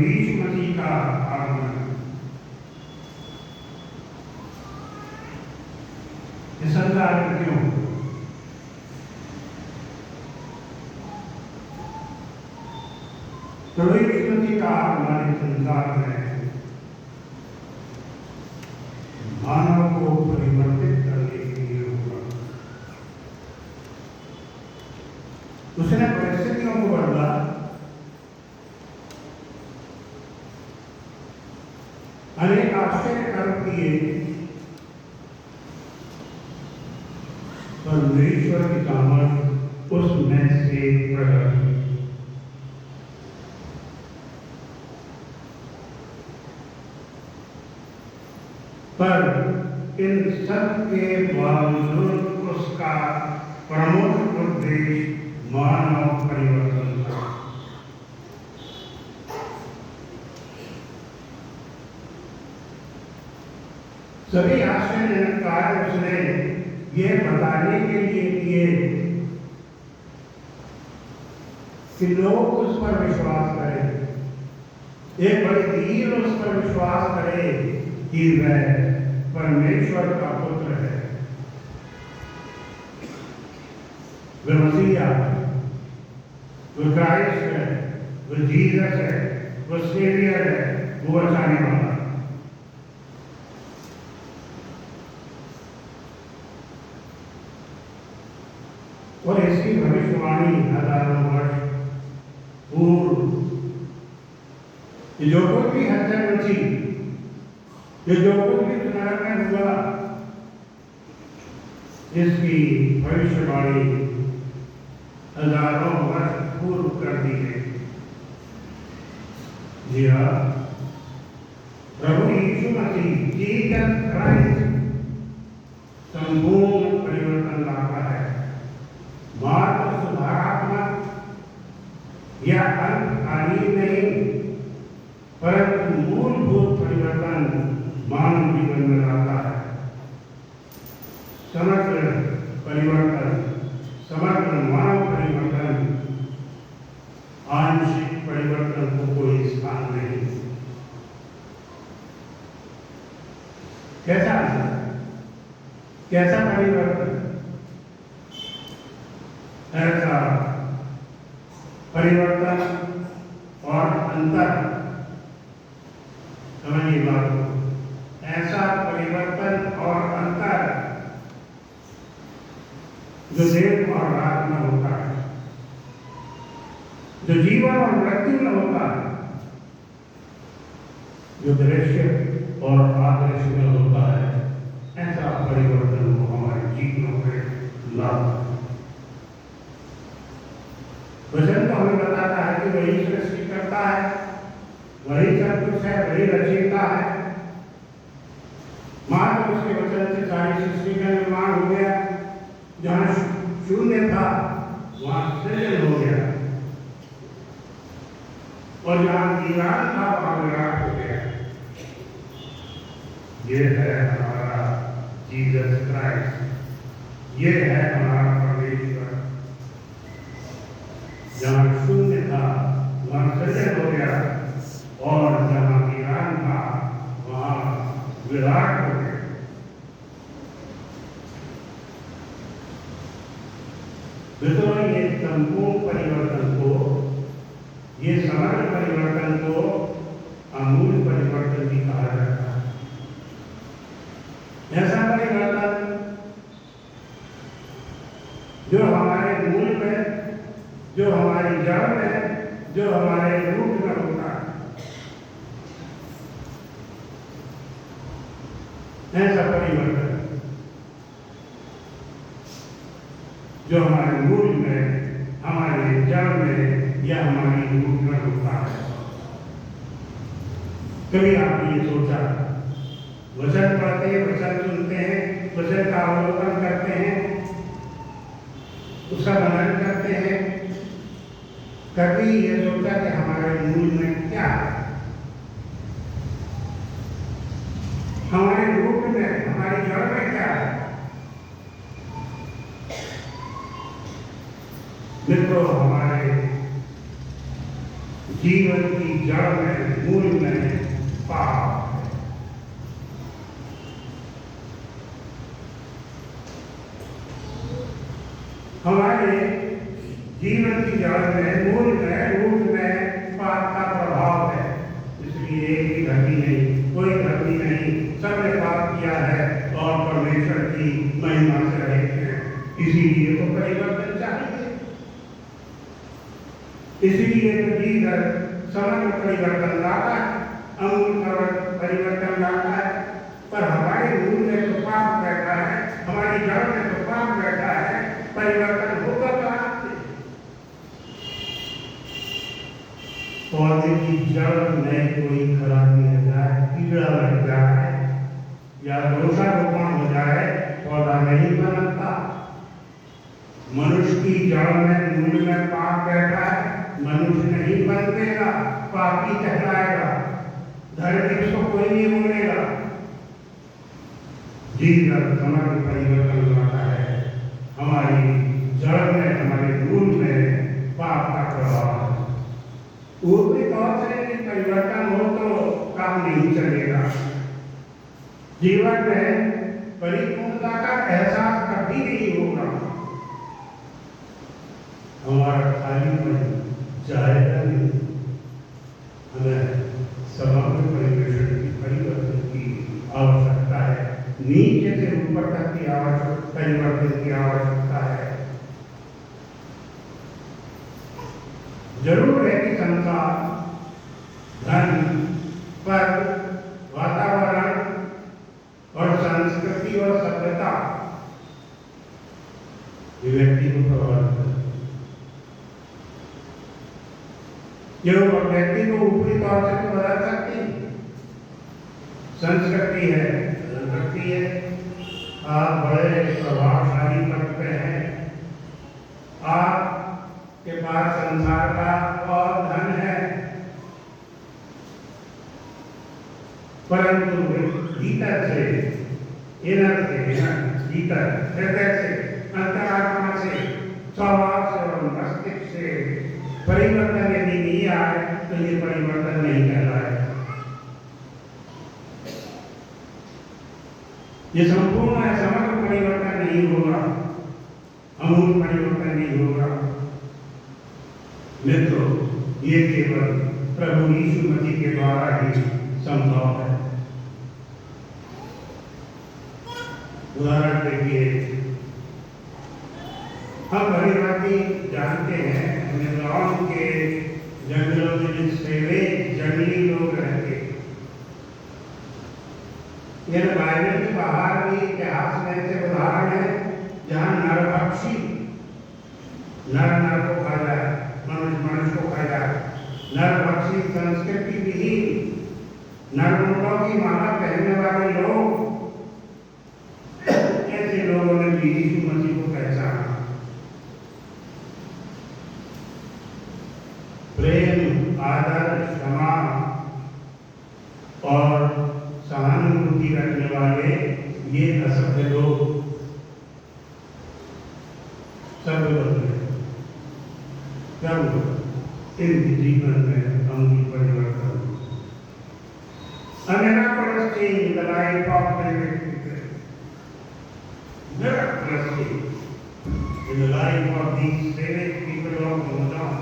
यीशु मसीह का आगमन। इस संसार में क्यों? प्रभु यीशु मसीह का आगमन इस संसार में मानव को परिवर्तित करने के लिए हुआ। उसने परिस्थितियों को बदला, अनेक आश्चर्य कर्म किए, परमेश्वर की सामर्थ उसमें से प्रकट हुई। पर इन सब के बावजूद उसका प्रमुख उद्देश्य मानव परिवर्तन था। सभी आश्चर्यजनक कार्य उसने ये बताने के लिए किए कि लोग उस पर विश्वास करें, एक बड़ी भीड़ उस पर विश्वास करे कि वह परमेश्वर का पुत्र है, वह मसीहा है, वह क्राइस्ट है, वह जीसस है, वह सेवियर है, वो बचाने वाला। और इसकी भविष्यवाणी हजारों वर्ष पूर्व जो कुछ भी हत्या बची, जो कुछ भी नरक में हुआ, इसकी भविष्यवाणी हजारों वर्ष पूर्व कर दी गई। जी हाँ, प्रभु यीशु मसीह जीसस क्राइस्ट संपूर्ण परिवर्तन लाता है। मात्र सुधारात्मक या अल्पकालीन नहीं, परंतु मूलभूत परिवर्तन मानव जीवन में लाता है। समग्र परिवर्तन, समग्र मानव परिवर्तन, आंशिक परिवर्तन को कोई स्थान नहीं। कैसा कैसा परिवर्तन? ऐसा परिवर्तन और अंतर, समझिए बात को, ऐसा परिवर्तन और अंतर जो दिन और रात में होता है, जो जीवन और मृत्यु में होता है, जो दृश्य और अदृश्य में होता है, ऐसा परिवर्तन को हमारे जीवनों में लाता है। वचन तो हमें बताता है कि वही सृष्टि करता है, वही सब कुछ है, वही रचयिता है। मात्र उसके वचन से सारी सृष्टि का निर्माण हो गया। जहाँ शून्य था वहाँ सृजन हो गया, और जहाँ वीरान था वहाँ विराट हो गया। ये है हमारा जीसस क्राइस्ट, ये है हमारा परमेश्वर। जहाँ शून्य था वहाँ सृजन हो गया, और जहाँ वीरान था वहाँ विराट हो गया। मित्रों, ये संपूर्ण परिवर्तन को, ये समग्र परिवर्तन को आमूल परिवर्तन भी कहा जाता है। ऐसा परिवर्तन जो हमारे मूल में, जो हमारी जड़ में, जो हमारे रूप में होता है, ऐसा परिवर्तन जो हमारे मूल में, हमारे जड़ में या हमारी रूप में होता है। कभी आपने ये सोचा, वचन पढ़ते हैं, वचन सुनते हैं, वचन का अवलोकन करते हैं, उसका मनन करते हैं, कभी ये सोचा कि हमारे मूल में क्या है, हमारे रूप में, हमारी जड़ में क्या है? मित्रों, हमारे जीवन की जड़ में, मूल में पाप है। हमारे जीवन की जड़ में, मूल में, रूट में पाप का प्रभाव है। इसलिए एक भी धर्मी नहीं, कोई धर्मी नहीं, सबने पाप किया है और परमेश्वर की महिमा से रहित हैं। इसीलिए तो परिवर्तन चाहिए। इसीलिए तो जीसस समग्र परिवर्तन लाता है, अमूल परिवर्तन लाता है। पर हमारे मूल में तो पाप बैठा है, हमारी जड़ में तो पाप बैठा है। परिवर्तन होगा कहाँ से? पौधे की जड़ में कोई खराबी हो जाए, कीड़ा लग जाए या दोषारोपण हो जाए, पौधा नहीं बनता। मनुष्य की जड़ में, मूल में पाप बैठा है, मनुष्य नहीं बनेगा, पापी कहलाएगा, धर्मी उसको कोई नहीं बोलेगा। जीसस समग्र परिवर्तन लाता है। हमारी जड़ में, हमारे मूल में पाप का प्रभाव है। ऊपरी तौर से यदि परिवर्तन हो तो काम नहीं चलेगा। जीवन में परिपूर्णता का एहसास कभी नहीं होगा। हमारा खाली मन जाएगा नहीं। हमें समग्र परिवर्तन की आवश्यकता है। नीचे से ऊपर तक की परिवर्तन की आवश्यकता है। जरूर है कि संसार, धन, पद, वातावरण और संस्कृति और सभ्यता व्यक्ति को प्रभावित करती है। जो व्यक्ति को ऊपरी तौर से तो बदल सकती, संस्कृति है, बदल सकती है। आप बड़े प्रभावशाली पद पे हैं, आपके पास संसार का और धन है, परंतु भीतर से, इनर से, भीतर हृदय से, अंतरात्मा से, स्वभाव से और मस्तिष्क से परिवर्तन यदि नहीं आए तो ये परिवर्तन नहीं कहलाएगा। ये संपूर्ण है, समग्र परिवर्तन नहीं होगा, अमूल परिवर्तन नहीं होगा। मित्रों, ये केवल प्रभु यीशु मसीह के द्वारा ही संभव है। उदाहरण देखिए, हम भलीभांति जानते हैं अमेज़न के जंगलों में जिन सेवे जंगली लोग रहते, यह बाइबल के बाहर भी इतिहास में ऐसे उदाहरण है जहाँ नरभक्षी नर को खा जाए, मनुष्य को खा जाए। नरभक्षी संस्कृति विहीन नरमुंडों की माला पहनने वाले लोग, ऐसे लोगों ने भी यीशु मसीह को पहचाना। प्रेम, आदर, क्षमा और सहानुभूति रखने वाले ये असभ्य लोग सब बदले। क्या हुआ? इनके जीवन में अमूल परिवर्तन। A miraculous change in the life of private people. Miraculous change in the life of these private people of Ramadan.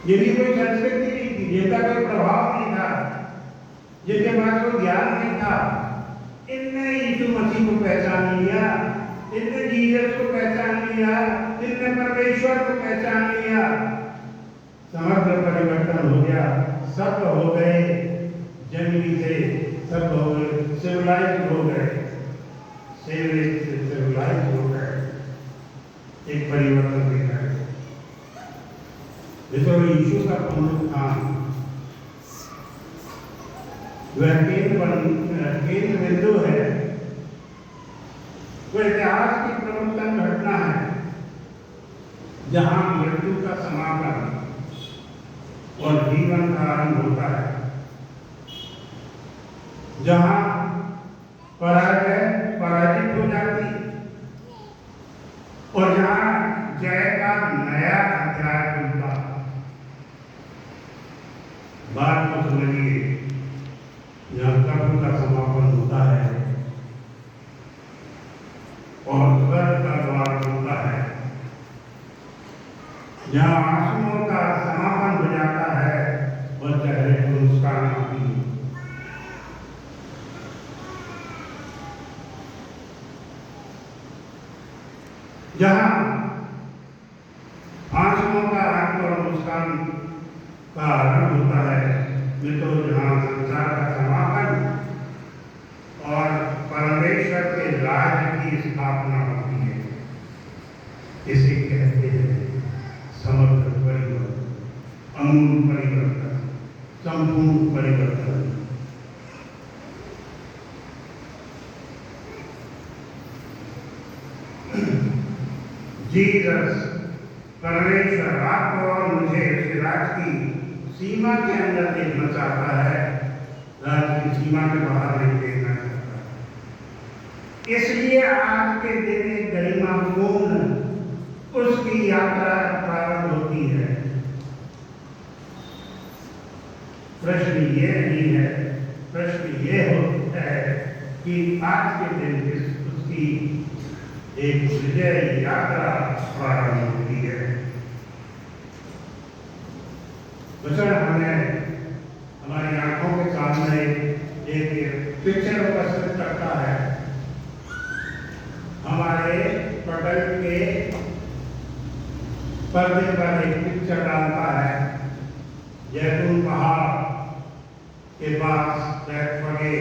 यदि कोई संस्कृति नहीं थी, जिनका कोई प्रभाव नहीं था, जिनके पास कोई ज्ञान नहीं था, इनने यीशु मसीह को पहचान लिया, इनने जीसस को पहचान लिया, इनने परमेश्वर को पहचान लिया। समग्र परिवर्तन हो गया, सब हो गए जंगली से, सब हो गए सिविलाइज हो गए, सिविलाइज से सिविलाइज हो गए। एक परिवर्तन देखा है। तो यीशु का पुनरुत्थान वह केंद्र बिंदु है, वो इतिहास की प्रमुखतम घटना है जहाँ मृत्यु का समापन और जीवन का आरंभ होता है, जहाँ पराजित हो जाती और जहाँ जय का नया अध्याय खुलता। बात को समझिए। जहाँ कर्म का समापन होता है और स्वर्ग का द्वार होता है, जहाँ आंसुओं का समापन हो जाता है और चेहरे पर मुस्कान आती है। जहाँ आंसुओं का रंग और मुस्कान का रंग होता है, ये तो जहाँ संसार का समापन और परमेश्वर के राज्य की स्थापना होती है। इसे कहते हैं समग्र परिवर्तन, अमूल परिवर्तन, संपूर्ण परिवर्तन। जीसस परमेश्वर आपको और मुझे इस राज की सीमा के अंदर देखना चाहता है, राज की सीमा के बाहर नहीं देखना चाहता। इसलिए आज के दिन एक गरिमापूर्ण उसकी यात्रा प्रारंभ होती है। प्रश्न ये नहीं है, प्रश्न ये होता है कि आज के दिन उसकी एक विजय यात्रा प्रारंभ होती है। वचन हमें हमारी आंखों के सामने एक पिक्चर उपस्थित करता है। हमारे पटल के पर्दे पर एक पिक्चर डालता है। जैतून पहाड़ के पास बैतफगे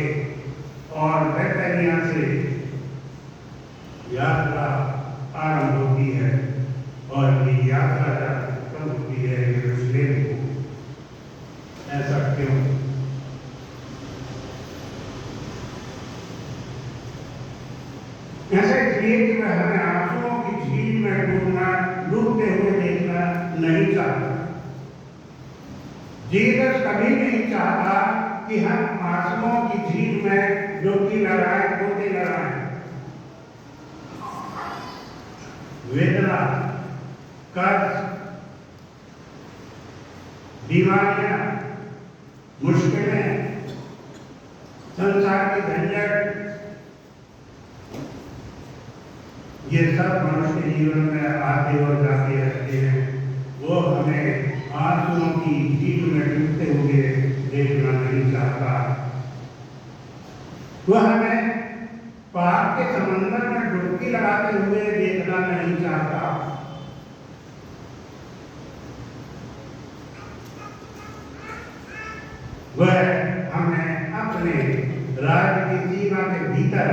और बैतनिया से यात्रा आरंभ होती है और ये यात्रा जब खत्म होती है यरूशलेम को। ऐसा क्यों? ऐसा इसलिए कि वह हमें आंसुओं की झील में डूबते हुए देखना नहीं चाहता। जीसस कभी नहीं चाहता कि हम आंसुओं की झील में डुबकी लगाएं, गोते लगाएं। वेदना, कर्ज, बीमारियां, मुश्किलें, संसार की झंझट, ये सब मनुष्य के जीवन में आते और जाते रहते हैं। वो हमें आंसुओं की झील में डूबते हुए देखना नहीं चाहता। वह हमें पाप के समंदर में डुबकी लगाते हुए देखना नहीं चाहता। वह हमें अपने राज्य की सीमा के भीतर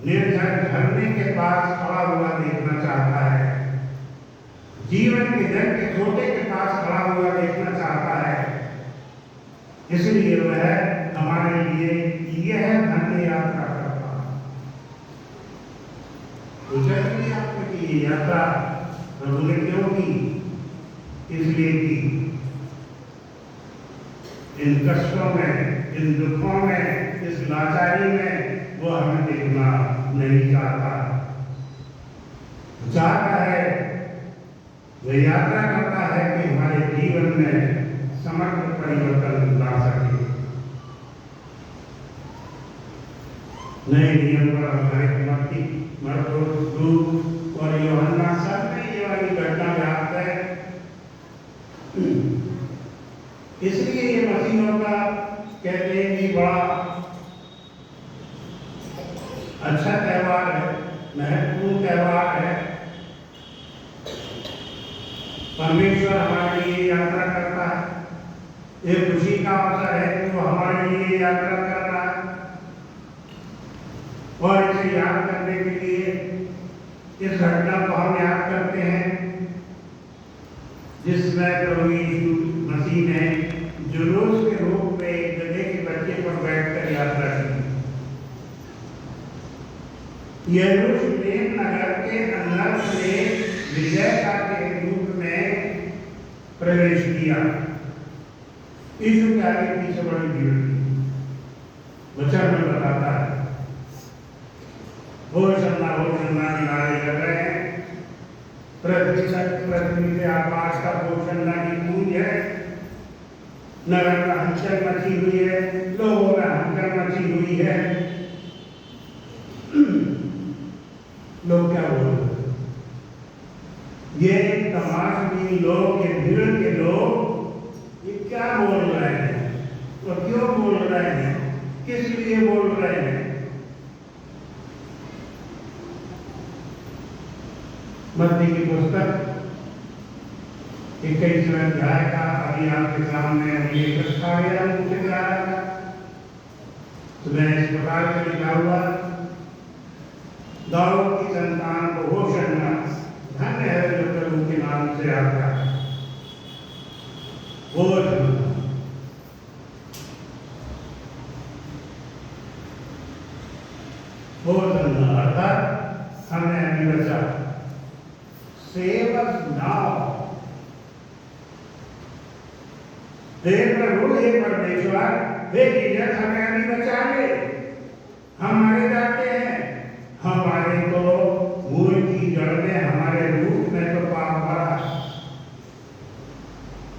निर्जल झरने के पास खड़ा हुआ देखना चाहता है। जीवन के जल के छोटे के पास खड़ा हुआ देखना चाहता है। इसलिए वह हमारे लिए यह धन्य यात्रा करता है। गुजरने की यात्रा प्रभु ने क्यों की? इसलिए कि इन कष्टों में, इन दुखों में, इस लाचारी में वो हमें देखना नहीं चाहता। चाहता है, वह यात्रा करता है कि हमारे जीवन में समग्र परिवर्तन ला सके। नए नियम पर हमारे मरकुस, लूक और यूहन्ना सब में ये वाली घटना व्याप्त है। इसलिए ये मसीहों का कहते हैं कि बड़ा अच्छा त्यौहार है, महत्वपूर्ण त्यौहार है। परमेश्वर हमारे लिए यात्रा करता है। एक खुशी का अवसर है कि वो हमारे लिए यात्रा कर रहा है और इसे याद करने के लिए इस घटना को हम याद करते हैं जिसमें प्रभु यीशु मसीह ने जुलूस के रूप में एक गधे के बच्चे पर बैठकर यात्रा की। यरूशलेम नगर के अंदर से विजयता के रूप में प्रवेश किया। यीशु के आगे पीछे बड़ी भीड़ थी। वचन में बताता है, होशन्ना होशन्ना नारे लग रहे हैं। पृथ्वी से आकाश का होशन्ना की गूंज है। नगर में हलचल मची हुई है, लोगों में हलचल मची हुई है। लोग क्या बोल रहे हैं? ये तमाशबीन लोग, ये भीड़ के लोग, ये क्या बोल रहे हैं और क्यों बोल रहे हैं, किस लिए बोल रहे हैं? मत्ती की पुस्तक 21वें अध्याय का अभी आपके सामने अभी एक प्रस्ताव मुझे जा रहा था। तो मैं इस प्रकार से लिखा हुआ, दाऊद की संतान को होशन्ना, धन्य है जो प्रभु के नाम से आता है। होशन्ना, होशन्ना अर्थात हमें अभी बचा। सेव अस नाउ, हे प्रभु, हे परमेश्वर, हे जीसस, हमें अभी बचा ले। हम मारे जाते हैं, हमारे तो मूल की जड़ में, हमारे रूप में तो पाप भरा,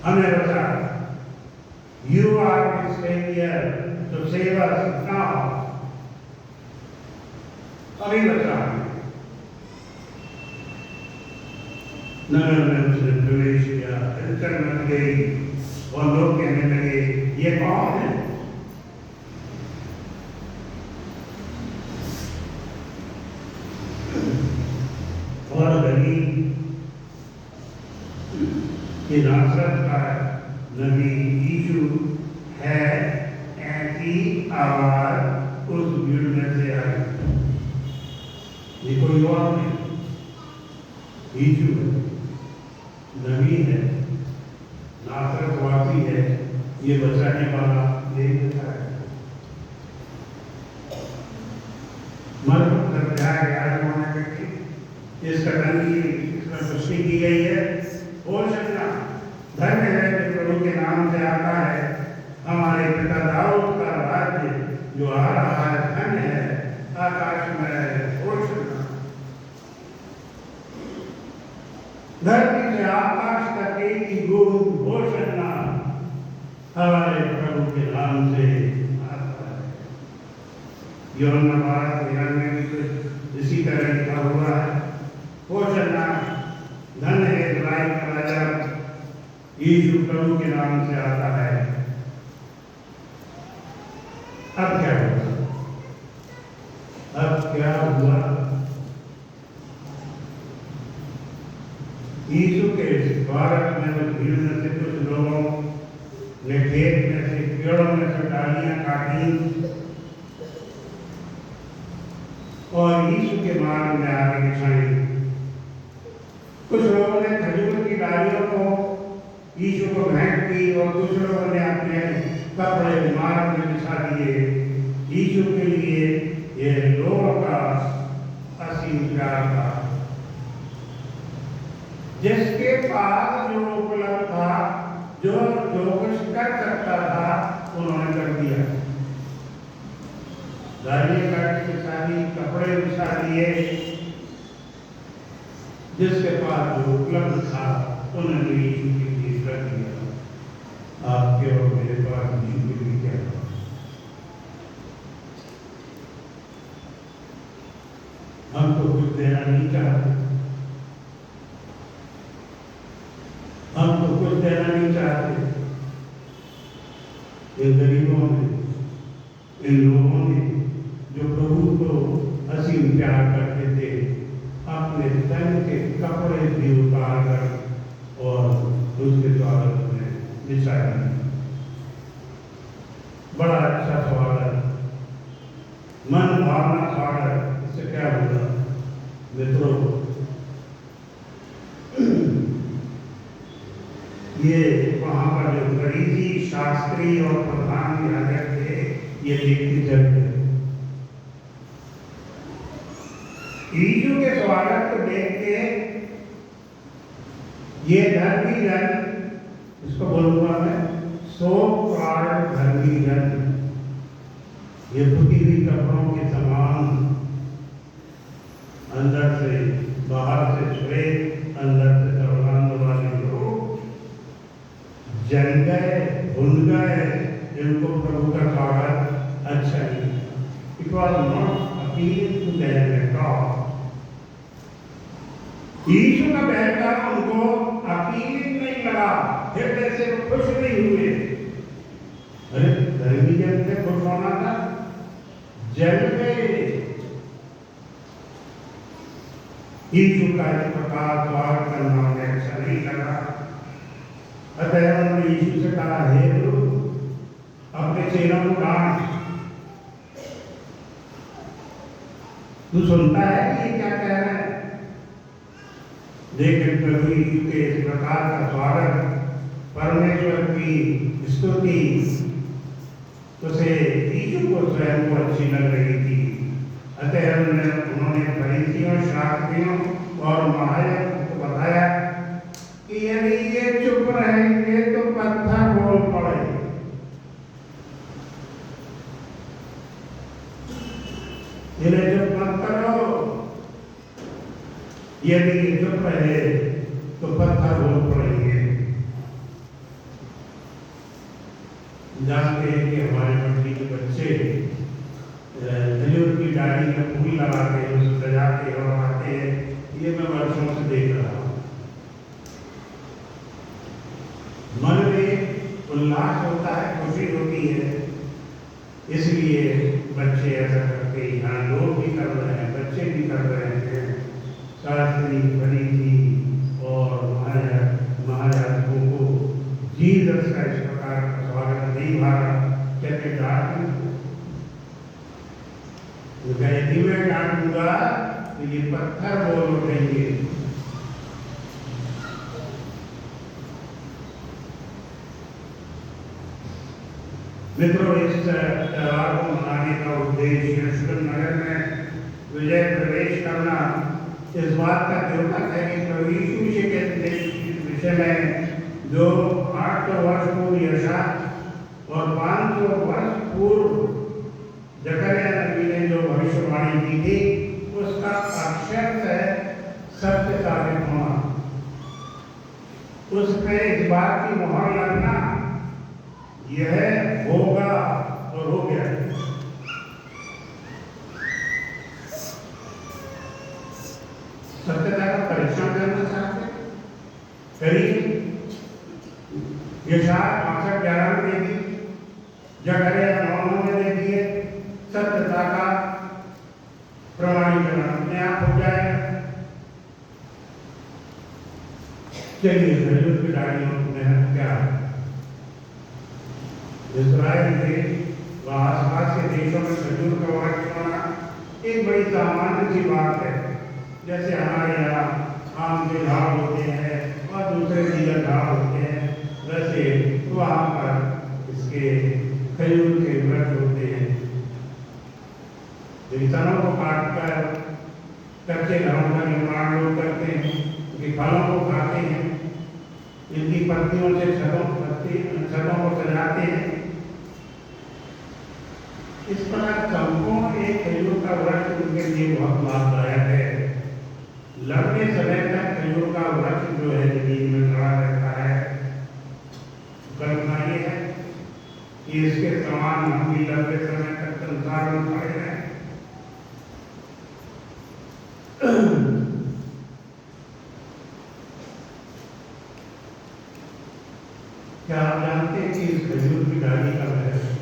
हमें बचा। यू आर द सेवियर, तो सेव अस नाउ, अभी बचा। नगर में उसने प्रवेश किया, हलचल मच गई और लोग कहने लगे, ये कौन है? और गली ये नासरत का नबी यीशु है, ऐसी आवाज उस भीड़ में से आई। ये कोई और नहीं, यीशु है, नबी है, नासरतवासी है, ये बचाने वाला यही बचा है। मरकुस अध्याय 11 में इस कथन की इसमें पुष्टि की गई है। होशन्ना, धन्य है जो प्रभु के नाम से आता है, हमारे पिता दाऊद का राज्य जो आ रहा है, धन्य है, आकाश में है। होशन्ना, धरती से आकाश तक एक ही गूंज, होशन्ना, हमारे प्रभु के नाम से आता है। यूहन्ना 12 में भी कुछ इसी तरह लिखा हुआ है। होशन्ना, धन्य है इस्राएल का राजा, यीशु प्रभु के नाम से आता है। अब क्या हुआ? अब क्या हुआ? यीशु के स्वागत में उस भीड़ में से कुछ लोगों ने खेत में से, पेड़ों में से डालियां काटी और यीशु के मार्ग में आगे बिछाई। कुछ लोगों ने खजूर की डालियों को यीशु को भेंट की और कुछ लोगों ने अपने कपड़े मार्ग में बिछा दिए। यीशु के लिए यह लोगों का असीम प्यार था। जिसके पास जो उपलब्ध था, जो कुछ कर सकता था, उन्होंने कर दिया। डालियां काट के बिछा दी, कपड़े बिछा दिए। जिसके पास जो उपलब्ध था, उन्होंने यीशु के लिए कर दिया। आपके और मेरे पास यीशु के लिए क्या था? हम तो कुछ देना नहीं चाहते, हम तो कुछ देना नहीं चाहते। इन गरीबों ने, इन लोगों ने जो प्रभु को असीम प्यार करते थे, अपने तन के कपड़े भी उतार कर और उसके स्वागत में बिछाया। बड़ा अच्छा स्वागत, मन भावना स्वागत। इससे क्या होगा मित्रों? ये वहां पर जो फरीसी, शास्त्री और प्रधान याजक थे, ये देखते चलते यीशु के स्वागत को देख के ये धर्मी जन, इसको बोलूंगा मैं, सो कॉल्ड धर्मी जन, ये टूटी हुई कपड़ों के समान, अंदर से बाहर से श्वेत, अंदर से सर्वांग वाले लोग जल गए, भूल गए, जिनको प्रभु का स्वागत अच्छा नहीं लगा। It was not appealing to them at all. यीशु का बहकावा उनको अपीलिंग नहीं लगा, हृदय से खुश नहीं हुए। अरे धर्मी जन से खुश होना था, जल गए। यीशु का इस प्रकार स्वागत करना उन्हें अच्छा नहीं लगा। अतः उन्होंने यीशु से कहा, हे गुरु, अपने चेलों को डांट। तू सुनता है कि ये क्या कह रहे हैं? लेकिन प्रभु यीशु के इस प्रकार का स्वागत, परमेश्वर की स्तुति उसे यीशु को स्वयं को अच्छी लग रही थी। अतः उन्होंने फरीसियों, शास्त्रियों और महायाजकों को बताया कि यदि ये चुप रहेंगे तो पत्थर बोल पड़े। इन्हें चुप मत करो, यदि ये चुप रहे तो पत्थर बोल पड़ेंगे। जानते हैं कि हमारे मंडली के बच्चे खजूर की डाली में फूल लगाते हैं, उसे सजाते और आते हैं। ये मैं वर्षों से देख रहा हूँ। मन में उल्लास होता है, खुशी होती है, इसलिए बच्चे ऐसा करते हैं। यहाँ लोग भी कर रहे हैं, बच्चे भी कर रहे हैं। शास्त्री, फरीसी और महायाजकों को जीसस का इस प्रकार का स्वागत नहीं भागा। कहते डांट यदि मैं डांटूंगा तो ये पत्थर बोल उठेंगे। मित्रों, इस त्योहार को मनाने का उद्देश्य यरूशलेम नगर में विजय प्रवेश करना इस बात का द्योतक है कि प्रभु यीशु के विषय में जो 800 वर्ष पूर्व यशा और 500 वर्ष पूर्व जकरिया नबी ने जो भविष्यवाणी की थी, उसका अक्षरशः सत्य साबित होना, उस पे इस बात की मोहर लगना, यह होगा और हो गया। सत्यता का परीक्षण करना चाहते करिए। यशा 65:11 में देखिए, जकरिया 9:9 में देखिए, सत्यता का प्रमाणीकरण अपने आप हो जाएगा। चलिए, खजूर की डालियों में क्या है? इस्राएल देश व आसपास के देशों में खजूर का वृक्ष होना एक बड़ी सामान्य सी बात है। जैसे हमारे यहाँ आम के झाड़ होते हैं और दूसरे दीगर झाड़ होते हैं, वैसे वहाँ पर इसके खजूर के वृक्ष होते हैं। इन तनों को काटकर कच्चे घरों का निर्माण लोग करते हैं, इनके फलों को खाते हैं, इनकी पत्तियों से छतों को सजाते हैं। इस प्रकार संपूर्ण एक खजूर का वृक्ष उनके लिए बहुत लाभदायक है। लंबे समय तक खजूर का वृक्ष जो है जमीन में खड़ा रहता है। कल्पना ये है कि इसके समान हम भी लंबे समय तक संसार में खड़े रहें। क्या आप जानते हैं कि इस खजूर की डाली का रहस्य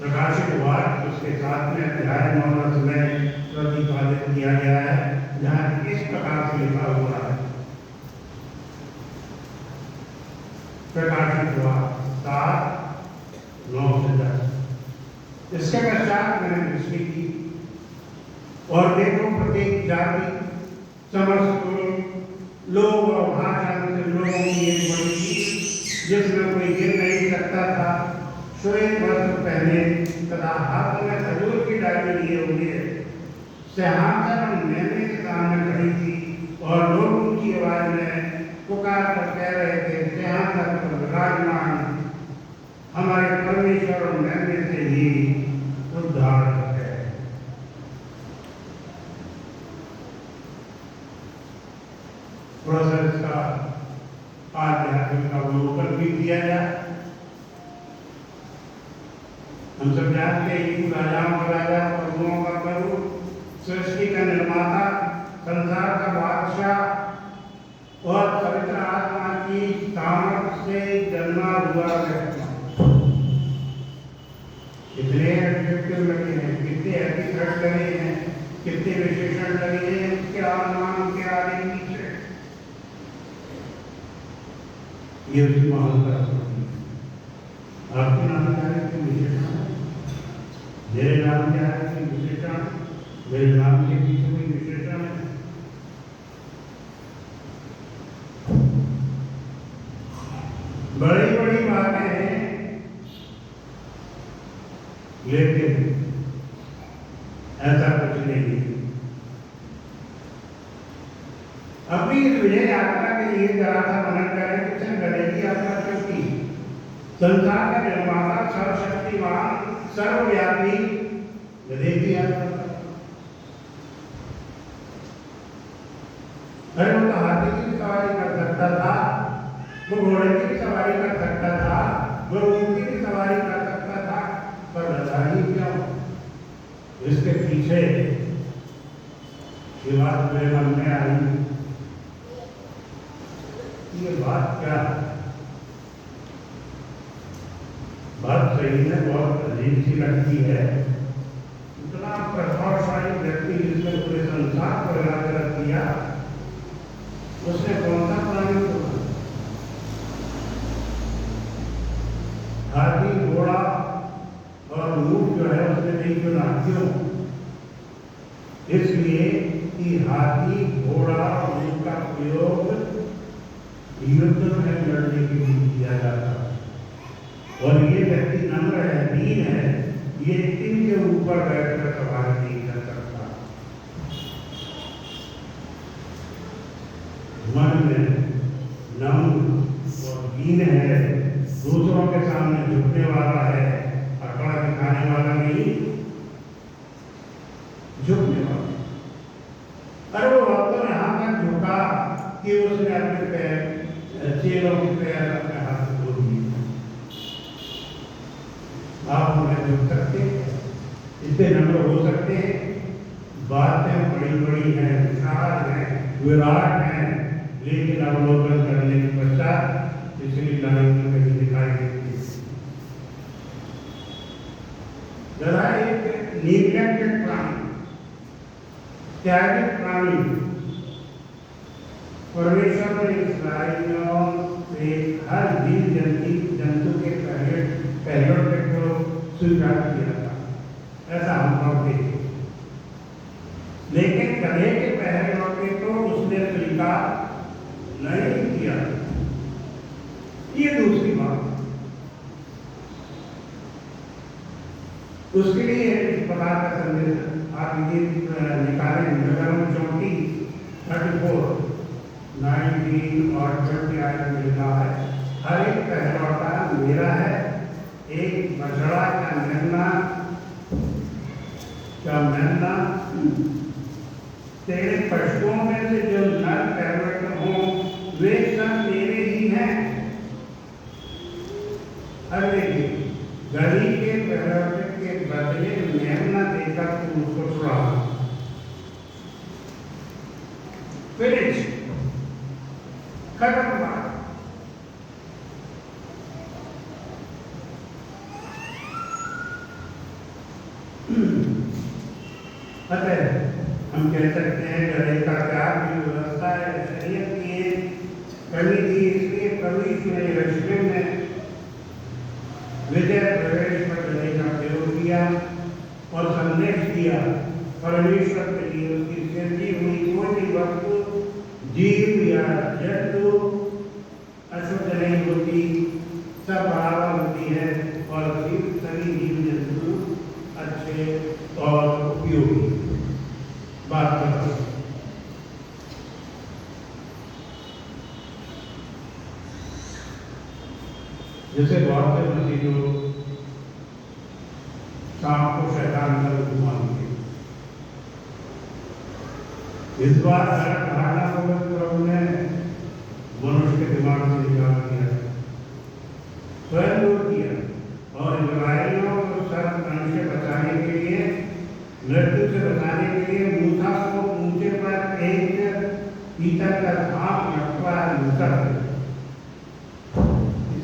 प्रकाशित वाक्य उसके साथ में अध्याय 9 में प्रतिपादित किया गया है, जहाँ इस प्रकार से लिखा हुआ है। प्रकाशित वाक्य 7:9-10। इसके पश्चात मैंने दृष्टि की और देखो, प्रत्येक जाति, समस्त लोग और भाषा से लोगों की एक बड़ी थी, जिसमें कोई गिर नहीं सकता था, श्वेत वस्त्र पहने तथा हाथ में खजूर की डाली लिए हुए सिंहासन और मेमने के सामने खड़ी थी। और लोग उनकी आवाज में पुकार कर कह रहे थे, सिंहासन पर विराजमान हमारे परमेश्वर और मेमने से ही उद्धार है। थोड़ा सा इसका आध्यात्मिक अवलोकन भी किया जाए। हम सब जानते हैं कि राजाओं का राजा, प्रभुओं का प्रभु, सृष्टि का निर्माता, संसार का बादशाह और पवित्र आत्मा की सामर्थ से जन्मा हुआ व्यक्ति। कितने एडजेक्टिव लगे हैं, कितने एपिथेट लगे हैं, कितने विशेषण लगे हैं उसके अनुमान के आगे पीछे। ये उसकी महानता आपके नाम क्या है, विशेषण, मेरे नाम क्या है, विशेषण, मेरे नाम के पीछे कोई विशेषण है। बड़ी बड़ी बातें हैं, लेकिन ऐसा कुछ नहीं। अभी इस विजय यात्रा के लिए जरा सा मनन करें कि सिर्फ गले की यात्रा क्यों की। संसार का निर्माता, सर्वशक्तिमान, सर्वव्यापी गधे की यात्रा। अरे वो तो हाथी की सवारी कर सकता था, वो घोड़े की सवारी कर सकता था, वो ऊँट की सवारी कर सकता था, पर गधा ही क्यों? इसके पीछे ये बात मेरे मन में आई, ये बात क्या है? बात सही है, बहुत अजीब सी लगती है। इतना प्रभावशाली व्यक्ति जिसने पूरे संसार को हिला कर रख दिया, उसने कौन सा प्राणी चुना? हाथी, घोड़ा और ऊँट जो है उसने नहीं चुना। क्यों? इसलिए कि हाथी, घोड़ा और ऊँट का प्रयोग युद्ध में लड़ने के लिए किया जाता है, और ये व्यक्ति नम्र है, दीन है, ये इनके ऊपर बैठकर सवारी नहीं कर सकता। मन में नम्र और दीन है, दूसरों के सामने झुकने वाला है, अकड़ा दिखाने वाला नहीं, झुकने वाला। अरे वो वक्त यहाँ तक झुका कि उसने अपने पैर, चेलों के पैर अपने हाथ से धो दिए। आप उन्हें झुक सकते हैं, इतने नम्र हो सकते हैं। बातें बड़ी बड़ी हैं, विशाल हैं, विराट हैं, लेकिन अवलोकन करने के पश्चात पिछली लाइन में कहीं दिखाई देती है। जरा एक निग्लेक्टेड प्राणी, त्यागित प्राणी, परमेश्वर ने इस्राएलियों से हर जीव जंतु के पहलुओं को स्वीकार किया था, ऐसा हम पढ़ते हैं। लेकिन गधे के पहलुओं को उसने स्वीकार नहीं किया। ये दूसरी बात। उसके लिए इस प्रकार का संदेश आप ये निकालें, नगरम 34, 19 और 20 आयत में लिखा है, हर एक पहलौठा मेरा है, एक बछड़ा का मेमना तेरे पशुओं में से जो नर पहलौठे हों वे सब मेरे ही हैं। अरे गली के पहलौठे के बदले मेमना देकर तू उसको छुड़ा। फिनिश, खत्म बात। अतः हम कह सकते हैं गधे का त्याग की व्यवस्था है, शरीयत की कमी थी, इसलिए प्रभु यीशु ने यरूशलेम में विजय प्रवेश पर गधे का प्रयोग किया और संदेश दिया। परमेश्वर के लिए उसकी सृष्टि हुई कोई भी वस्तु, जीव या जंतु अशुद्ध नहीं होती, सब बराबर होती है, और सभी जीव जंतु अच्छे और उपयोगी। बात करो जैसे बहुत से मसीह लोग सांप को शैतान का रूप मानते। इस बार अलग धारणा को प्रभु ने मनुष्य के दिमाग से निकाल दिया, स्वयं दूर किया, और इस्राएलियों को सर्वनाश से बचाने के लिए, मृत्यु से बचाने के लिए मूसा को ऊंचे पर एक पीतल का सांप रखवा मूसा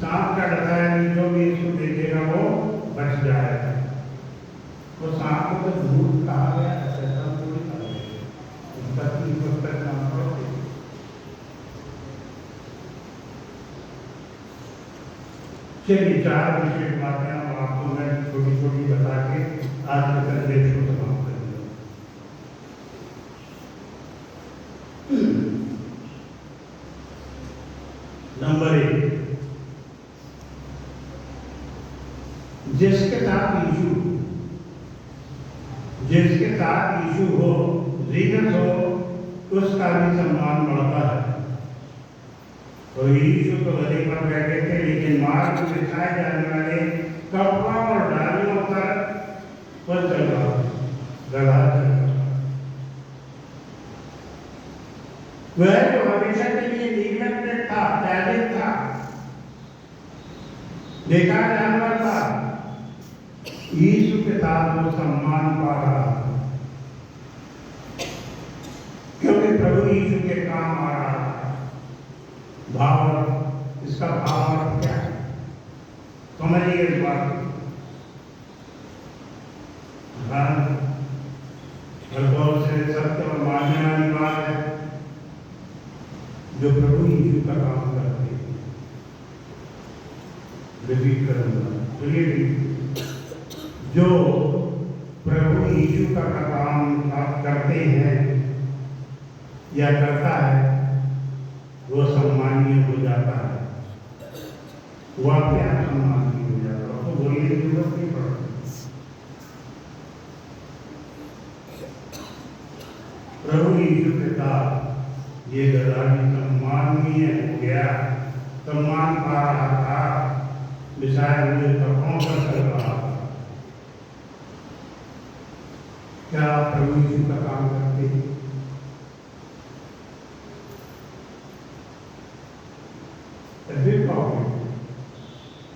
सांप का डरा है, जो भी इसको देखेगा वो बच जाएगा। तो सांप को तो झूठ कहा गया, ऐसा थोड़ी कहा गया, उसका 3 पुस्तक नाम पढ़ो। चलिए 4 विशेष बातें आपको मैं छोटी छोटी बता के आज के संदेश को समाप्त करूंगा। नंबर 1, जिसके साथ यीशु हो, जीसस हो, उसका भी सम्मान बढ़ता है। तो यीशु तो गधे पर बैठे थे, लेकिन मार्ग में बिछाए जाने वाले कपड़ों और डालियों पर चल रहा, गधा चल रहा। वह जो हमेशा के लिए निगलेक्टेड था, त्याजित था, बेकार जानवर था, यीशु के साथ वो सम्मान पा रहा था, क्योंकि प्रभु यीशु के काम आ रहा था। भाव, इसका भाव क्या है समझिए इस बात को। बहुत से सत्य और मानने वाली बात है, जो प्रभु यीशु का काम करते हैं। रिपीट करूंगा, चलिए, जो प्रभु यीशु का काम आप करते हैं या करता है, वो सम्मानीय हो जाता है, वो अपने आप सम्मानीय हो जाता है, तो बोलने की जरूरत नहीं पड़ती। प्रभु यीशु के साथ ये गधा भी सम्मानीय हो गया, सम्मान पा रहा था, बिछाए हुए कपड़ों पर चल रहा था। क्या आप प्रभु यीशु का काम करते हैं?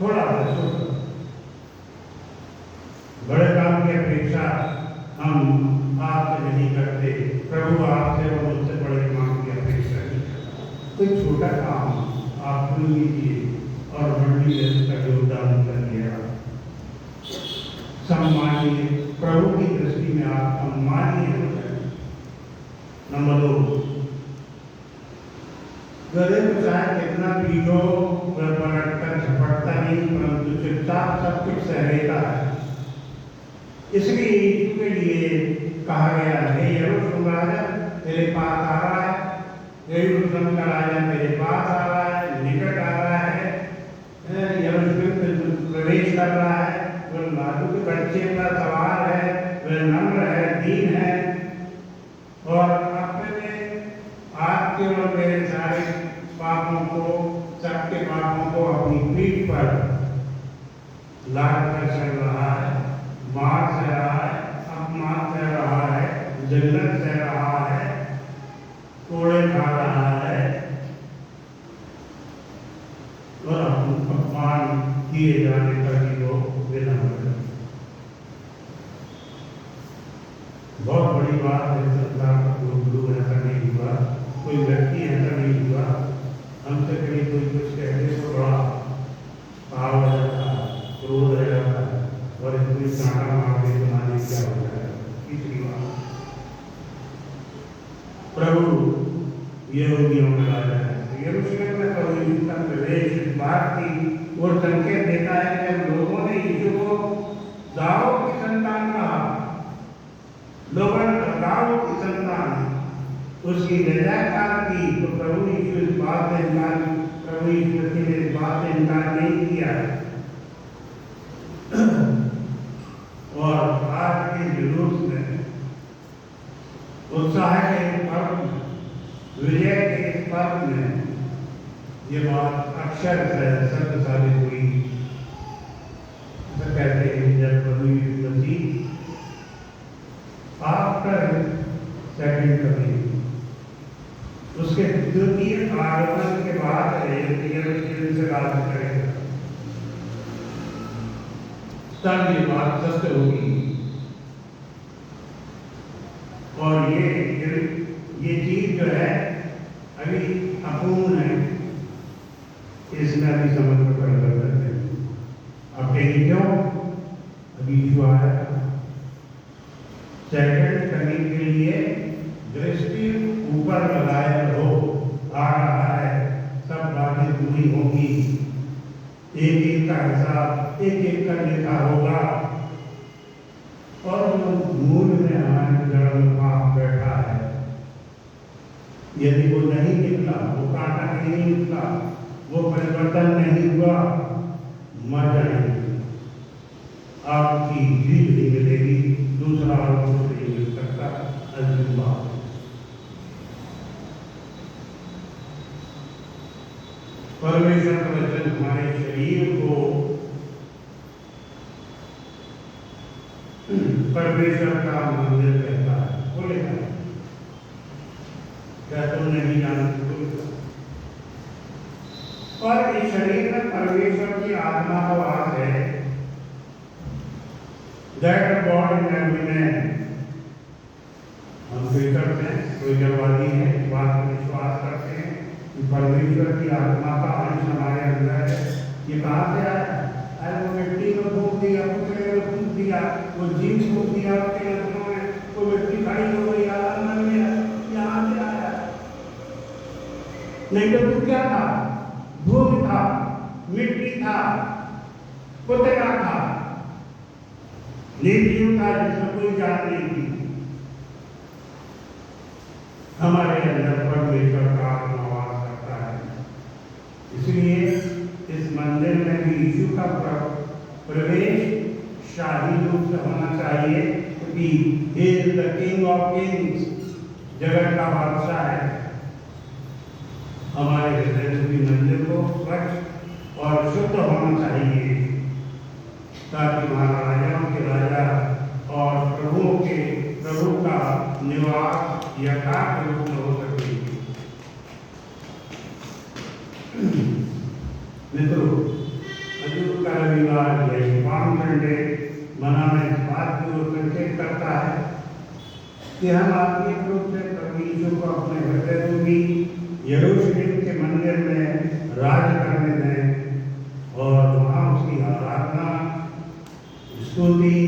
थोड़ा बड़े काम की अपेक्षा हम आपसे नहीं करते, प्रभु आपसे और मुझसे बड़े काम की अपेक्षा नहीं करता। कोई छोटा काम आप चुन लीजिए और मंडी में उसका योगदान करिए। सम्मानीय, प्रभु की दृष्टि में आप सम्मानीय हो जाए। नंबर 2, गधे को चाहे कितना पीटो, वह पलटकर झपटता नहीं, परंतु चुपचाप सब कुछ सह लेता है। इसलिए यीशु के लिए कहा गया है, यरूशलेम राजा तेरे पास आ रहा है, यरूशलेम का राजा मेरे पास आ रहा है, निकट आ रहा है, यरूशलेम में प्रवेश कर रहा है। वह लाडू के बच्चे पर सवार है, वह नम्र है, दीन है, और अपने आपके और मेरे सारे पापों को, सबके पापों को अपनी पीठ पर लाद कर चल रहा है, मार सह रहा है, अपमान सह रहा है, जन्नत सह रहा है, कोड़े खा रहा है, और अपमान किए जाने पर ही वो विनम्र है। बहुत बड़ी बात है, संसार का कोई गुरु ऐसा नहीं हुआ, कोई व्यक्ति ऐसा नहीं हुआ, हमसे कहीं कोई कुछ कहने को बड़ा भाव हो जाता है, क्रोध हो जाता है, और इतनी कांटा मार के तुम्हारी क्या हो जाएगा। तीसरी बात, प्रभु यहूदियों का राजा है। यरूशलेम में प्रभु यीशु का प्रवेश इस बात की और संकेत देता है कि जब लोगों ने यीशु को दाऊद की संतान कहा, लोगों ने दाऊद की संतान उसकी जयकार की, तो प्रभु यीशु इस बात से इनकार, प्रभु यीशु ने इस बात से इनकार नहीं किया। और आज के जुलूस में, उत्साह के इस पर्व में, विजय के इस पर्व में ये बात अक्षर सत्य साबित हुई। ऐसा कहते हैं जब प्रभु यीशु मसीह आफ्टर सेकंड कमिंग, उसके द्वितीय आगमन के बाद देती है, उसके दिल से राज्य करेगा, तब ये बात सत्य होगी। और ये चीज जो है अभी अपूर्ण है, इसमें अभी समझ में परिवर्तन है। अब कहेंगे क्यों? अभी जो आया सेकंड करने के लिए दृष्टि ऊपर लगाए रहो, आ रहा है, सब बातें पूरी होगी, एक एक का हिसाब एक एक का लिखा होगा। और जो मूल में हमारे जड़ में पाप बैठा है, यदि वो नहीं निकला, वो कांटा नहीं निकला, वो परिवर्तन नहीं हुआ, मर जाएंगे, आपकी जीत नहीं मिलेगी, दूसरा और कुछ नहीं मिल सकता। अंतिम बात परमेश्वर का वचन हमारे शरीर को परमेश्वर का मंदिर कहता है, बोलेगा क्या तुम नहीं जानते? पर इस शरीर में परमेश्वर की आत्मा का वास है। That God in every man, हम कोई करते हैं, कोई जवाबी है, बात में विश्वास करते हैं कि परमेश्वर की आत्मा का अंश हमारे अंदर है। ये कहाँ से आया? अरे वो मिट्टी में फूंक दिया, पुतले में फूंक दिया, वो जीव फूंक दिया उसके लक्षणों में, वो मिट्टी खड़ी हो गई, आलम बन गया, यहाँ से आया। नहीं तो तू क्या था? धूल था, मिट्टी था, पुतला था, निर्जीव था जिसमें कोई जान नहीं थी। हमारे अंदर परमेश्वर का आत्मा वास करता है। इसलिए इस मंदिर में भी यीशु का प्रवेश शाही रूप से होना चाहिए, क्योंकि he is the king of kings, जगत का बादशाह है। हमारे हृदय में भी मंदिर को स्वच्छ और शुद्ध होना चाहिए, ताकि महाराजाओं के राजा और प्रभु का निवास यथार्थ रूप में हो सके। मित्रों, हजूर का रविवार पाम संडे मनाना इस बात की ओर संकेत करता है कि हम आत्मिक रूप से प्रभु यीशु को अपने हृदय रूपी यरूशलेम के मंदिर में राज करने दें और वहाँ उसकी आराधना, स्तुति,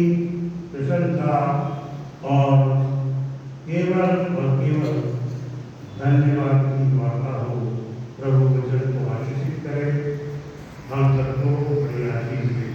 प्रशंसा और केवल धन्यवाद की वार्ता हो। प्रभु वचन को आशीषित करे, हम सबको बड़ी आशीष दें।